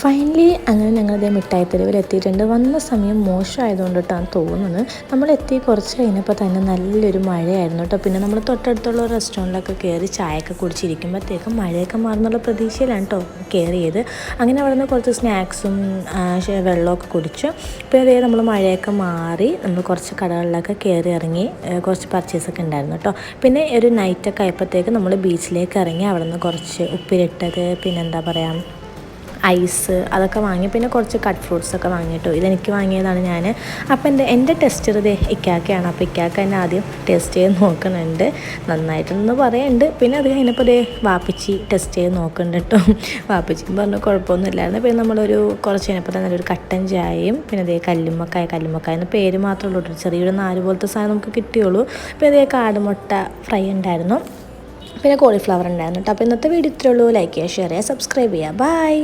Finally അങ്ങനെ ഞങ്ങളിതേ മിഠായി തെരുവിൽ എത്തിയിട്ടുണ്ട്. വന്ന സമയം മോശമായതുകൊണ്ടിട്ടാണ് തോന്നുന്നത്. നമ്മളെത്തി കുറച്ച് കഴിഞ്ഞപ്പോൾ തന്നെ നല്ലൊരു മഴയായിരുന്നു കേട്ടോ. പിന്നെ നമ്മൾ തൊട്ടടുത്തുള്ള റെസ്റ്റോറൻറ്റിലൊക്കെ കയറി ചായയൊക്കെ കുടിച്ചിരിക്കുമ്പോഴത്തേക്കും മഴയൊക്കെ മാറുന്നുള്ള പ്രതീക്ഷയിലാണ് കേട്ടോ കയറിയത്. അങ്ങനെ അവിടെ നിന്ന് കുറച്ച് സ്നാക്സും വെള്ളമൊക്കെ കുടിച്ചു. പിന്നെ അതേ നമ്മൾ മഴയൊക്കെ മാറി നമ്മൾ കുറച്ച് കടകളിലൊക്കെ കയറി ഇറങ്ങി കുറച്ച് പർച്ചേസൊക്കെ ഉണ്ടായിരുന്നു കേട്ടോ. പിന്നെ ഒരു നൈറ്റൊക്കെ ആയപ്പോഴത്തേക്ക് നമ്മൾ ബീച്ചിലേക്ക് ഇറങ്ങി അവിടെ നിന്ന് കുറച്ച് ഉപ്പിലിട്ടത് പിന്നെന്താ പറയുക ഐസ് അതൊക്കെ വാങ്ങി. പിന്നെ കുറച്ച് കട്ട് ഫ്രൂട്ട്സൊക്കെ വാങ്ങിയിട്ടോ. ഇതെനിക്ക് വാങ്ങിയതാണ് ഞാൻ. അപ്പോൾ എൻ്റെ ടെസ്റ്റർ ഇത് ഇക്കാക്കയാണ്. അപ്പോൾ ഇക്കാക്ക എന്നെ ആദ്യം ടേസ്റ്റ് ചെയ്ത് നോക്കുന്നുണ്ട്. നന്നായിട്ടെന്ന് പറയുന്നുണ്ട്. പിന്നെ അത് കഴിഞ്ഞപ്പോൾ ഇതേ വാപ്പിച്ചി ടെസ്റ്റ് ചെയ്ത് നോക്കുന്നുണ്ട് കേട്ടോ. വാപ്പിച്ചിയും പറഞ്ഞു കുഴപ്പമൊന്നുമില്ലായിരുന്നു. പിന്നെ നമ്മളൊരു കുറച്ച് കഴിഞ്ഞപ്പോൾ തന്നെ നല്ലൊരു കട്ടൻ ചായയും പിന്നെ അതേ കല്ലുമ്മക്കായ എന്ന് പേര് മാത്രമേ ഉള്ളൂ. ചെറിയൊരു നാല് പോലത്തെ സാധനം നമുക്ക് കിട്ടിയുള്ളൂ. പിന്നെ അതേ കാടുമുട്ട ഫ്രൈ ഉണ്ടായിരുന്നു. പിന്നെ കോളിഫ്ലവർ ഉണ്ടായിരുന്നു കേട്ടോ. അപ്പോൾ ഇന്നത്തെ വീഡിയോ ഇത്രയേ ഉള്ളൂ. ലൈക്ക് ചെയ്യുക, ഷെയർ ചെയ്യുക, സബ്സ്ക്രൈബ് ചെയ്യുക. ബൈ.